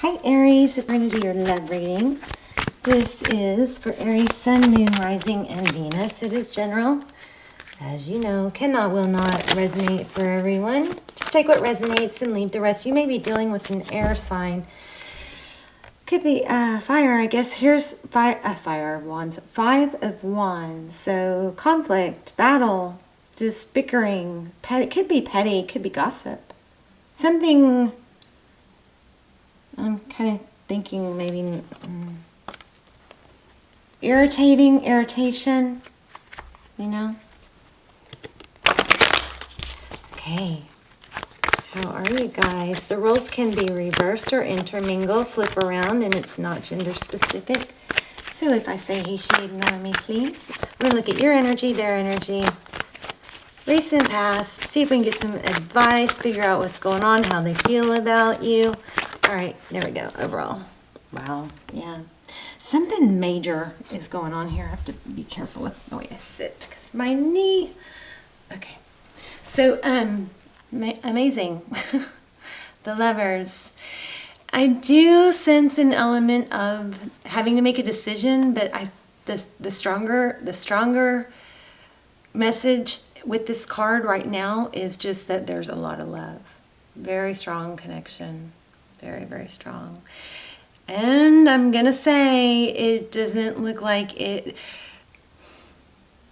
Hi Aries, we're going to do your love reading. This is for Aries, Sun, Moon, Rising, and Venus. It is general. As you know, cannot, will not resonate for everyone. Just take what resonates and leave the rest. You may be dealing with an air sign. Could be fire, I guess. Here's fire of wands. 5 of wands. So conflict, battle, just bickering. It could be petty, it could be gossip. Something, I'm kind of thinking maybe irritation, you know? Okay. How are you guys? The roles can be reversed or intermingle, flip around, and it's not gender specific. So if I say he, she, ignore me, please. We're going to look at your energy, their energy, recent past, see if we can get some advice, figure out what's going on, how they feel about you. All right, there we go, overall. Wow, yeah. Something major is going on here. I have to be careful with the way I sit because my knee. Okay, so amazing. The Lovers. I do sense an element of having to make a decision, but the stronger message with this card right now is just that there's a lot of love. Very strong connection. Very, very strong. And I'm going to say it doesn't look like it.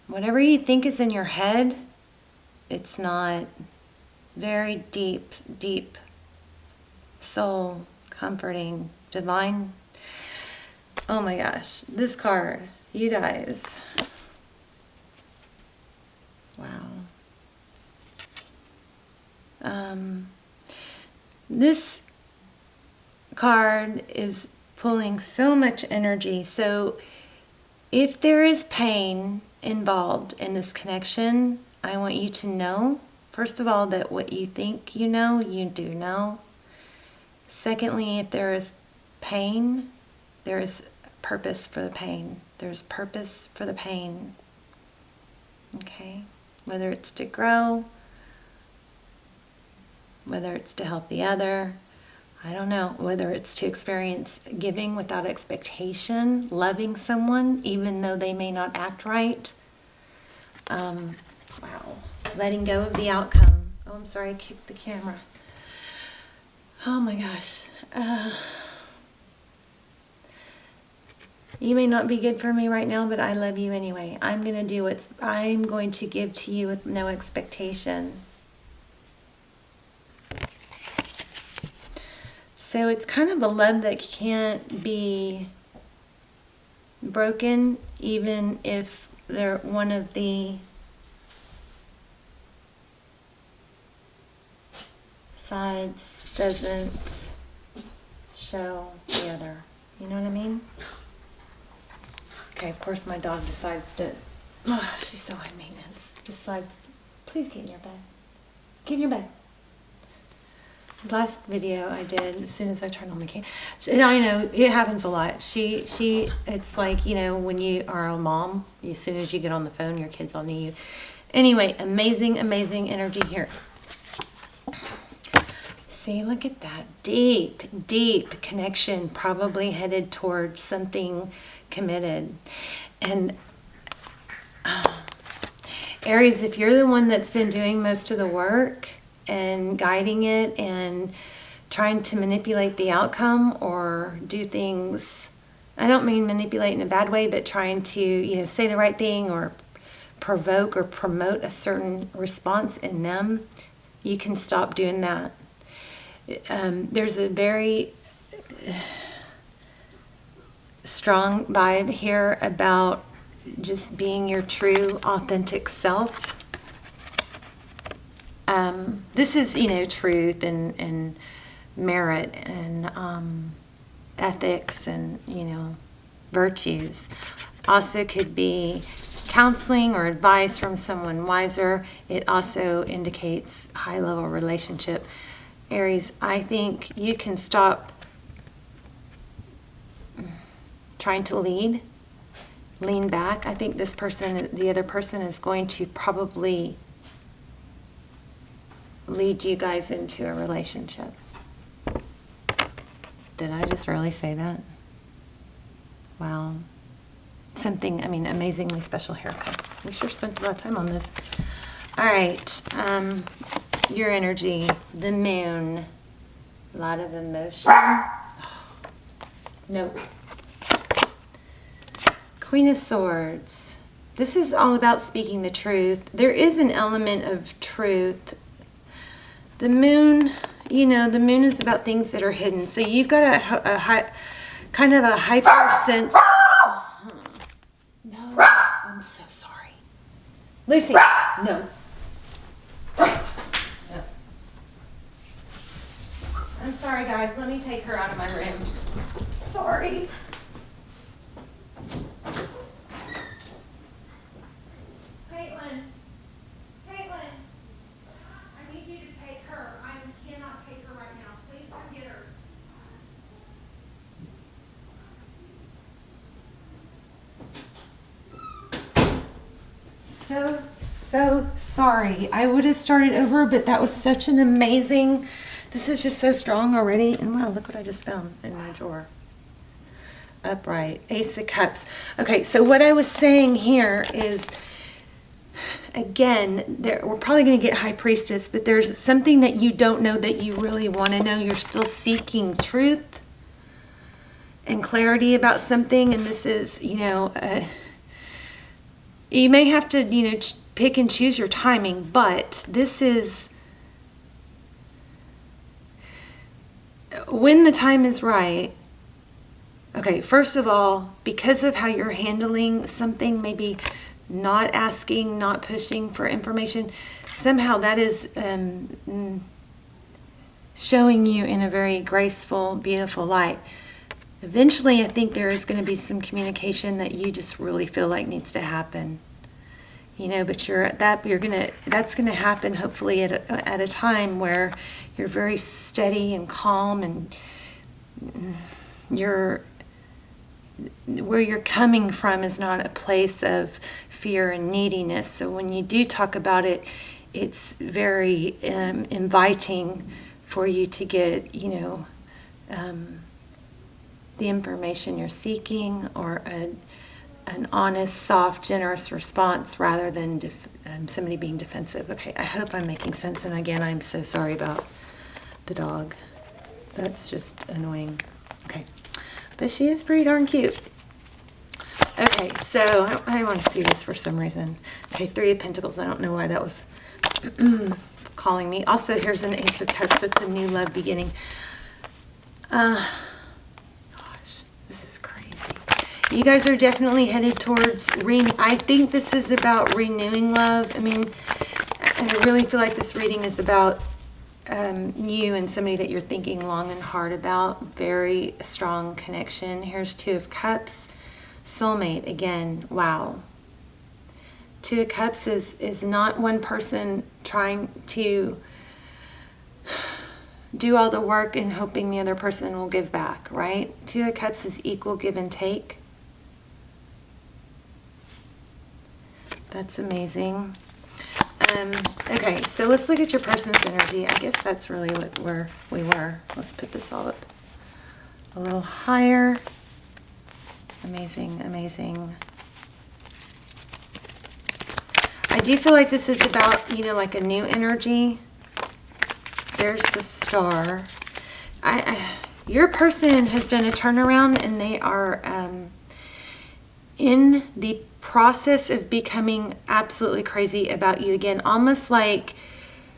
Whatever you think is in your head, it's not. Very deep, deep soul, comforting, divine. Oh my gosh, this card, you guys. Wow. This card is pulling so much energy. So if there is pain involved in this connection, I want you to know, first of all, that what you think you know, you do know. Secondly, if there is pain, there is purpose for the pain. There's purpose for the pain. Okay? Whether it's to grow, whether it's to help the other, I don't know, whether it's to experience giving without expectation, loving someone even though they may not act right. Wow. Letting go of the outcome. Oh, I'm sorry, I kicked the camera. Oh my gosh. You may not be good for me right now, but I love you anyway. I'm going to do what I'm going to give to you with no expectation. So it's kind of a love that can't be broken, even if they're one of the sides doesn't show the other. You know what I mean? Okay, of course my dog decides to, oh, she's so high maintenance, decides, please get in your bed. Get in your bed. Last video I did, as soon as I turned on the camera, I know, it happens a lot. It's like, you know, when you are a mom, as soon as you get on the phone, your kids all need you. Anyway, amazing, amazing energy here. See, look at that. Deep, deep connection, probably headed towards something committed. And Aries, if you're the one that's been doing most of the work and guiding it and trying to manipulate the outcome or do things, I don't mean manipulate in a bad way, but trying to, you know, say the right thing or provoke or promote a certain response in them, you can stop doing that. There's a very strong vibe here about just being your true, authentic self. This is, you know, truth and merit and ethics and, you know, virtues. Also could be counseling or advice from someone wiser. It also indicates high-level relationship. Aries, I think you can stop trying to lean back. I think this person, the other person, is going to probably lead you guys into a relationship. Did I just really say that? Wow. Something, I mean, amazingly special haircut. We sure spent a lot of time on this. All right. Your energy, the moon. A lot of emotion. Nope. Queen of Swords. This is all about speaking the truth. There is an element of truth. The moon, you know, the moon is about things that are hidden. So you've got a kind of a hyper sense. No, I'm so sorry. Lucy, no. I'm sorry, guys. Let me take her out of my room. Sorry. Caitlin, I need you to take her. I cannot take her right now. Please come get her. So sorry. I would have started over, but that was such an amazing... This is just so strong already. And wow, look what I just found in my drawer. Upright. Ace of Cups. Okay, so what I was saying here is, again, we're probably going to get High Priestess, but there's something that you don't know that you really want to know. You're still seeking truth and clarity about something. And this is, you know, you may have to, you know, pick and choose your timing, but this is... When the time is right, okay, first of all, because of how you're handling something, maybe not asking, not pushing for information, somehow that is showing you in a very graceful, beautiful light. Eventually, I think there is going to be some communication that you just really feel like needs to happen. You know, but that's gonna happen hopefully at a time where you're very steady and calm, and where you're coming from is not a place of fear and neediness. So when you do talk about it, it's very inviting for you to get, you know, the information you're seeking, or an honest, soft, generous response rather than somebody being defensive. Okay, I hope I'm making sense. And again, I'm so sorry about the dog. That's just annoying. Okay, but she is pretty darn cute. Okay, so I want to see this for some reason. Okay, Three of Pentacles. I don't know why that was calling me. Also, here's an Ace of Cups. That's a new love beginning. Gosh, this is crazy. You guys are definitely headed towards I think this is about renewing love. I mean, I really feel like this reading is about you and somebody that you're thinking long and hard about. Very strong connection. Here's Two of Cups. Soulmate again. Wow. Two of Cups is not one person trying to do all the work and hoping the other person will give back, right? Two of Cups is equal give and take. That's amazing. Okay, so let's look at your person's energy. I guess that's really where we were. Let's put this all up a little higher. Amazing, amazing. I do feel like this is about, you know, like a new energy. There's the Star. Your person has done a turnaround, and they are in the process of becoming absolutely crazy about you again. Almost like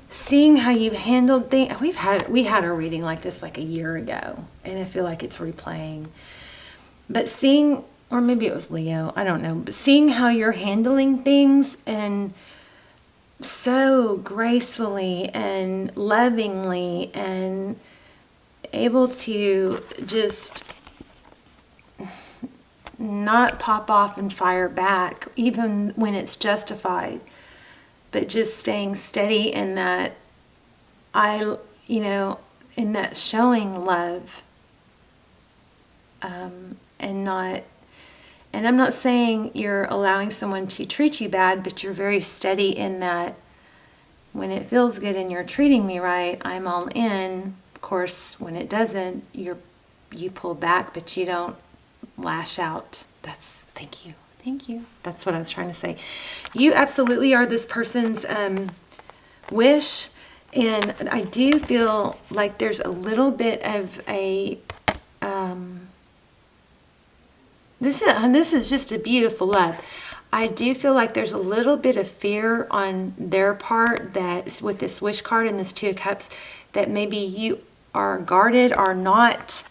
seeing how you've handled things. We had a reading like this like a year ago, and I feel like it's replaying. But seeing, or maybe it was Leo, I don't know, but seeing how you're handling things, and so gracefully and lovingly, and able to just not pop off and fire back even when it's justified, but just staying steady in that in that showing love, and I'm not saying you're allowing someone to treat you bad, but you're very steady in that when it feels good and you're treating me right, I'm all in. Of course, when it doesn't, you're you pull back, but you don't lash out. Thank you. Thank you. That's what I was trying to say. You absolutely are this person's wish. And I do feel like there's a little bit of a, this is just a beautiful love. I do feel like there's a little bit of fear on their part that with this wish card and this Two of Cups, that maybe you are guarded or not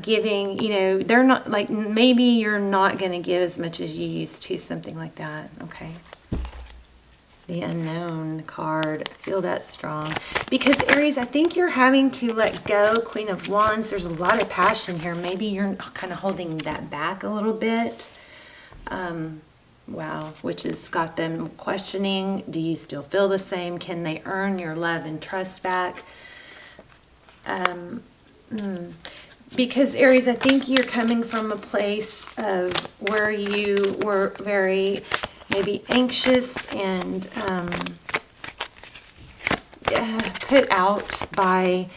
giving, they're not, like, maybe you're not going to give as much as you used to, something like that, okay? The Unknown card, I feel that strong. Because, Aries, I think you're having to let go. Queen of Wands, there's a lot of passion here. Maybe you're kind of holding that back a little bit. Wow, which has got them questioning, do you still feel the same? Can they earn your love and trust back? Because, Aries, I think you're coming from a place of where you were very maybe anxious and put out by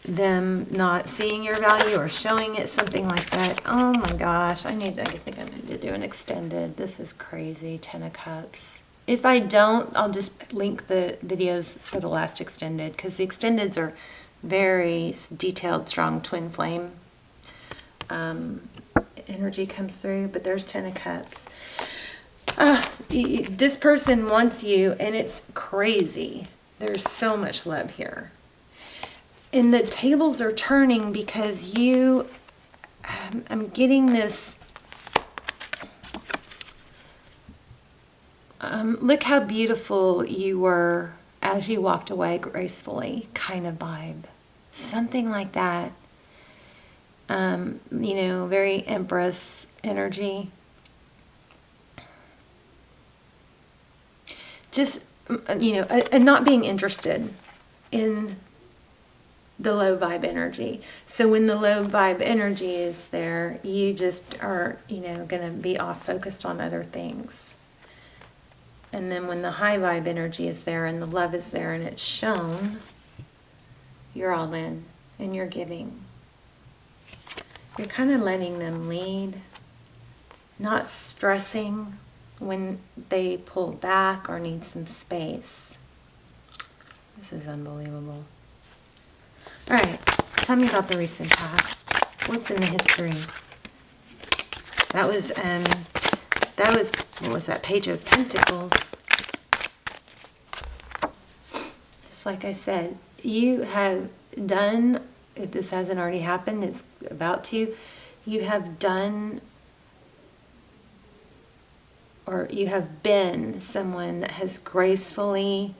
them not seeing your value or showing it, something like that. Oh my gosh, I think I need to do an extended. This is crazy. 10 of Cups. If I don't, I'll just link the videos for the last extended, because the extendeds are very detailed, strong twin flame energy comes through. But there's 10 of Cups. This person wants you, and it's crazy. There's so much love here. And the tables are turning because you, I'm getting this, look how beautiful you were as you walked away gracefully, kind of vibe. Something like that. Very Empress energy. Just, and not being interested in the low vibe energy. So when the low vibe energy is there, you just are, going to be off focused on other things. And then when the high vibe energy is there and the love is there and it's shown, you're all in and you're giving. You're kind of letting them lead, not stressing when they pull back or need some space. This is unbelievable. All right, tell me about the recent past. What's in the history? That was, what was that? Page of Pentacles. Just like I said, you have done, if this hasn't already happened, it's about to, you have done, or you have been someone that has gracefully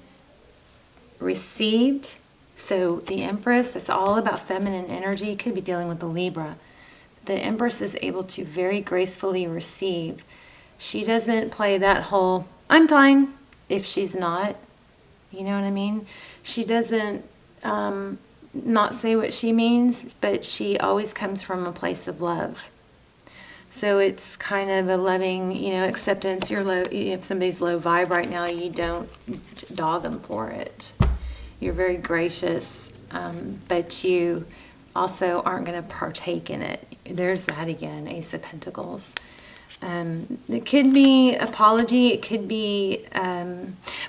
received. So the Empress, that's all about feminine energy. You could be dealing with the Libra. The Empress is able to very gracefully receive. She doesn't play that whole, I'm fine, if she's not. You know what I mean? She doesn't not say what she means, but she always comes from a place of love. So it's kind of a loving, acceptance. You're low. If somebody's low vibe right now, you don't dog them for it. You're very gracious, but you also aren't going to partake in it. There's that again, Ace of Pentacles. It could be apology. It could be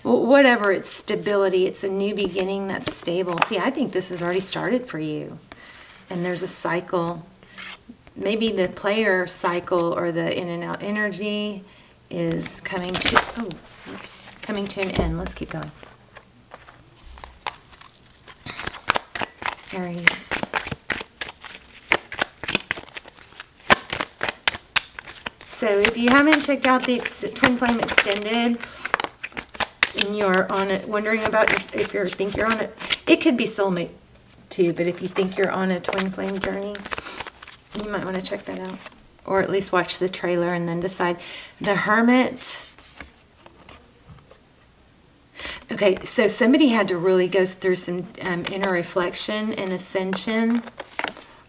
whatever. It's stability. It's a new beginning that's stable. See, I think this has already started for you. And there's a cycle. Maybe the player cycle or the in and out energy is coming to, coming to an end. Let's keep going. Aries. So if you haven't checked out the Twin Flame Extended and you're on it, wondering about if you think you're on it, it could be soulmate too, but if you think you're on a Twin Flame journey, you might want to check that out. Or at least watch the trailer and then decide. The Hermit. Okay, so somebody had to really go through some inner reflection and ascension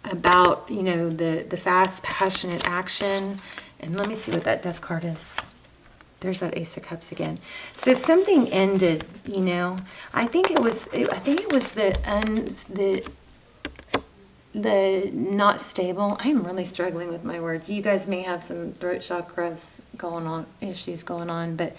about, the fast, passionate action. And let me see what that Death card is. There's that Ace of Cups again. So something ended, I think it was the the not stable. I'm really struggling with my words. You guys may have some throat chakras going on, issues going on, but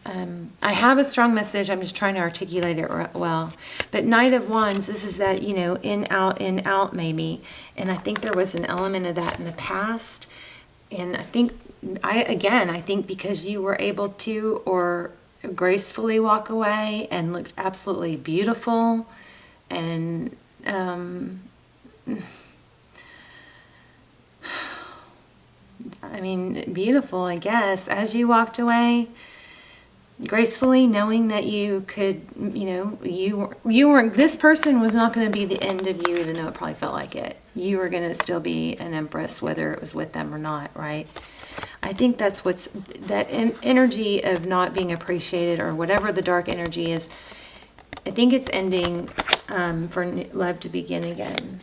I have a strong message. I'm just trying to articulate it well. But Knight of Wands, this is that, you know, in, out maybe. And I think there was an element of that in the past. And I think, I think because you were able to or gracefully walk away and looked absolutely beautiful and I mean, beautiful, I guess, as you walked away, gracefully, knowing that you could, you know, you weren't, this person was not going to be the end of you, even though it probably felt like it. You were going to still be an empress, whether it was with them or not, right? I think that's what's, that energy of not being appreciated or whatever the dark energy is, I think it's ending for love to begin again.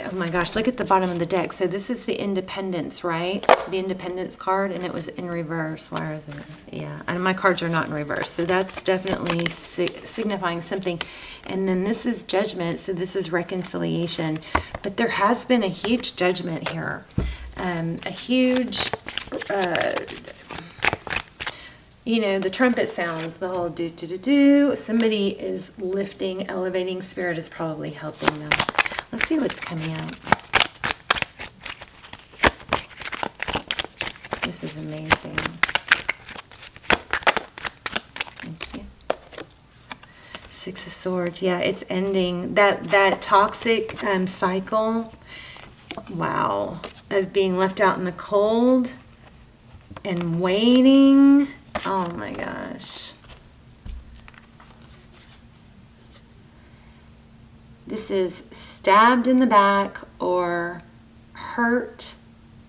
Oh my gosh, look at the bottom of the deck. So this is the Independence, right? The Independence card, and it was in reverse. Why is it? Yeah, and my cards are not in reverse. So that's definitely signifying something. And then this is Judgment, so this is reconciliation. But there has been a huge judgment here. A huge, you know, the trumpet sounds, the whole do-do-do-do. Somebody is lifting, elevating. Spirit is probably helping them. Let's see what's coming out. This is amazing. Thank you. Six of Swords. Yeah, it's ending. That toxic cycle, wow, of being left out in the cold and waiting. Oh my gosh. This is stabbed in the back or hurt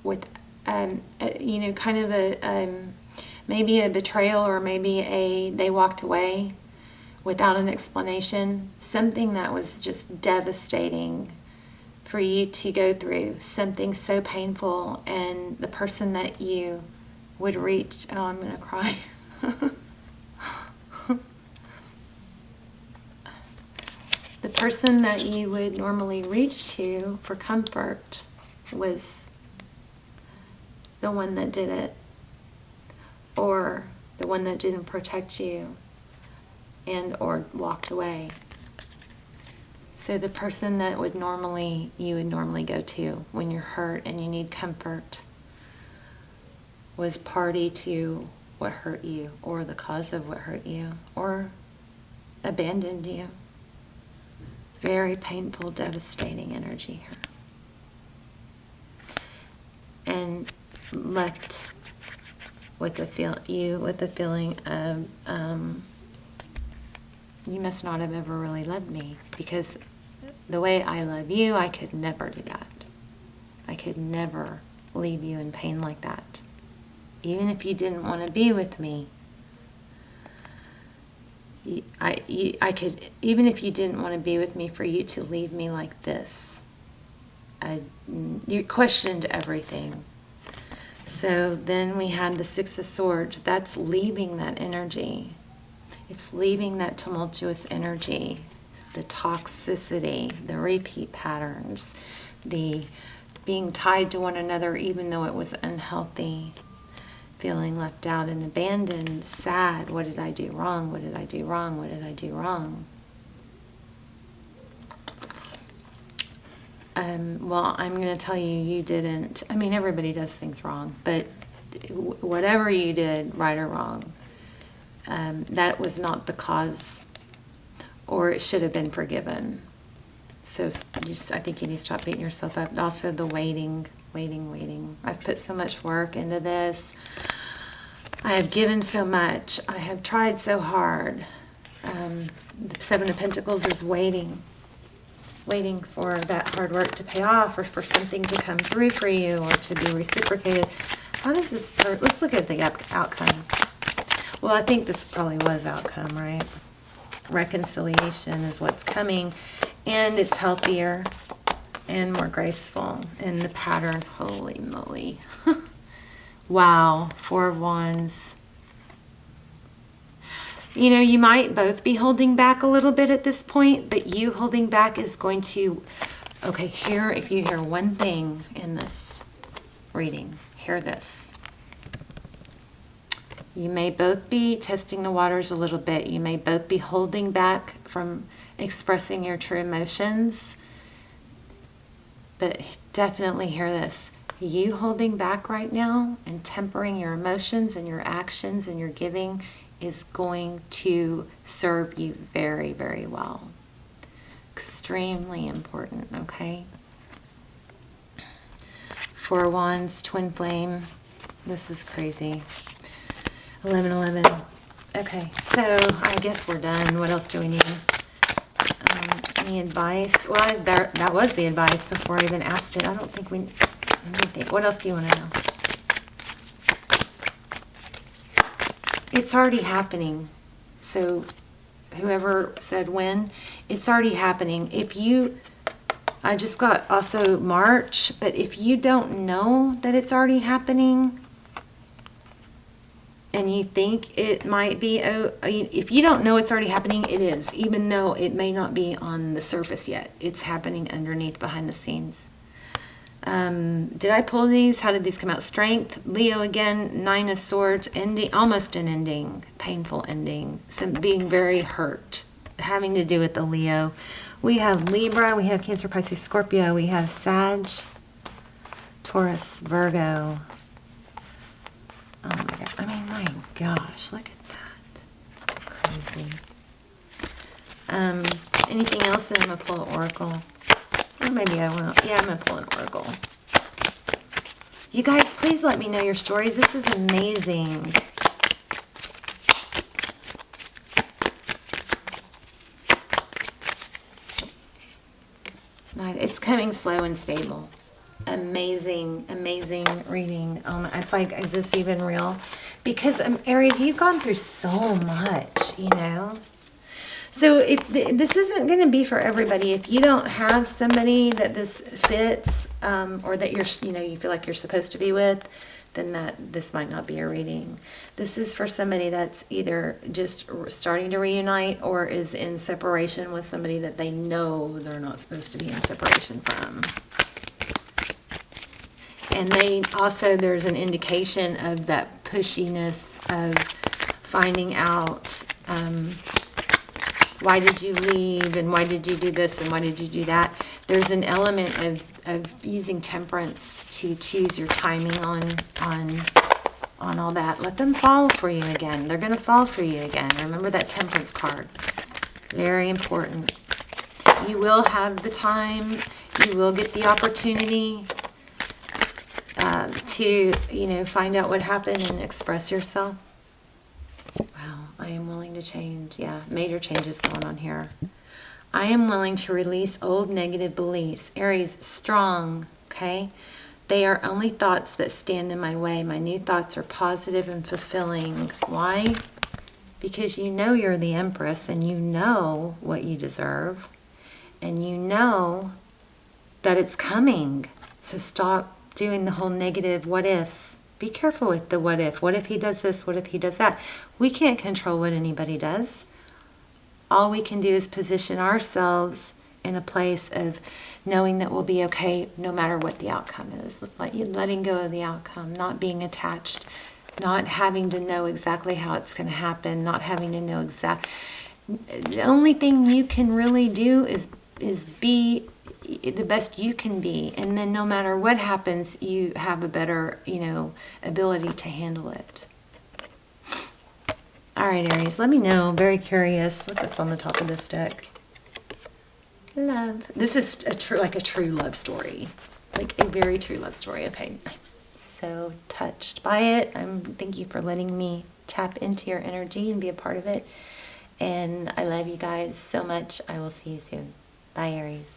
with, you know, kind of a, maybe a betrayal or maybe they walked away without an explanation. Something that was just devastating for you to go through. Something so painful, and the person that you would reach, oh, I'm going to cry. The person that you would normally reach to for comfort was the one that did it, or the one that didn't protect you and or walked away. So the person that you would normally go to when you're hurt and you need comfort was party to what hurt you, or the cause of what hurt you, or abandoned you. Very painful, devastating energy here. And left with the feeling of you must not have ever really loved me, because the way I love you, I could never do that. I could never leave you in pain like that. Even if you didn't want to be with me, I could, even if you didn't want to be with me, for you to leave me like this. You questioned everything. So then we had the Six of Swords. That's leaving that energy. It's leaving that tumultuous energy, the toxicity, the repeat patterns, the being tied to one another even though it was unhealthy. Feeling left out and abandoned, sad. What did I do wrong? What did I do wrong? What did I do wrong? Well, I'm going to tell you, you didn't. I mean, everybody does things wrong, but whatever you did, right or wrong, that was not the cause, or it should have been forgiven. So I think you need to stop beating yourself up. Also, the waiting. I've put so much work into this. I have given so much. I have tried so hard. The Seven of Pentacles is waiting for that hard work to pay off, or for something to come through for you, or to be reciprocated. How does this let's look at the outcome. Well, I think this probably was outcome, right? Reconciliation is what's coming, and it's healthier and more graceful. And the pattern, holy moly. Wow, Four of Wands. You know, you might both be holding back a little bit at this point, but you holding back is going to, okay, here, if you hear one thing in this reading, hear this. You may both be testing the waters a little bit. You may both be holding back from expressing your true emotions, but definitely hear this. You holding back right now and tempering your emotions and your actions and your giving is going to serve you very, very well. Extremely important, okay? Four of Wands, Twin Flame. This is crazy. 1111. Okay, so I guess we're done. What else do we need? Any advice? Well, that was the advice before I even asked it. I don't think we... Let me think. What else do you want to know? It's already happening. So whoever said when, it's already happening. If you... I just got also March, but if you don't know that it's already happening and you think it might be, if you don't know it's already happening, it is, even though it may not be on the surface yet. It's happening underneath, behind the scenes. Did I pull these? How did these come out? Strength, Leo again, Nine of Swords, ending, almost an ending, painful ending, some being very hurt, having to do with the Leo. We have Libra, we have Cancer, Pisces, Scorpio, we have Sag, Taurus, Virgo. Oh my God, I mean, my gosh, look at that. Crazy. Anything else? And I'm going to pull an oracle. Or maybe I won't. Yeah, I'm going to pull an oracle. You guys, please let me know your stories. This is amazing. It's coming slow and stable. Amazing, amazing reading. It's like, is this even real? Because Aries, you've gone through so much, you know. So if this isn't going to be for everybody, if you don't have somebody that this fits, or that you feel like you're supposed to be with, then this might not be a reading. This is for somebody that's either just starting to reunite or is in separation with somebody that they know they're not supposed to be in separation from. And there's an indication of that pushiness of finding out, why did you leave, and why did you do this, and why did you do that? There's an element of using temperance to choose your timing on all that. Let them fall for you again. They're going to fall for you again. Remember that temperance card. Very important. You will have the time. You will get the opportunity to, find out what happened and express yourself. Wow, I am willing to change. Yeah, major changes going on here. I am willing to release old negative beliefs. Aries, strong, okay? They are only thoughts that stand in my way. My new thoughts are positive and fulfilling. Why? Because you know you're the Empress and you know what you deserve. And you know that it's coming. So stop doing the whole negative what ifs. Be careful with the what if. What if he does this? What if he does that? We can't control what anybody does. All we can do is position ourselves in a place of knowing that we'll be okay no matter what the outcome is. Letting go of the outcome, not being attached, not having to know exactly how it's going to happen, not having to know the only thing you can really do is be the best you can be, and then no matter what happens, you have a better, ability to handle it. All right, Aries, let me know. I'm very curious. Look what's on the top of this deck. Love. This is a true love story, like a very true love story. Okay, so touched by it. Thank you for letting me tap into your energy and be a part of it. And I love you guys so much. I will see you soon. Bye, Aries.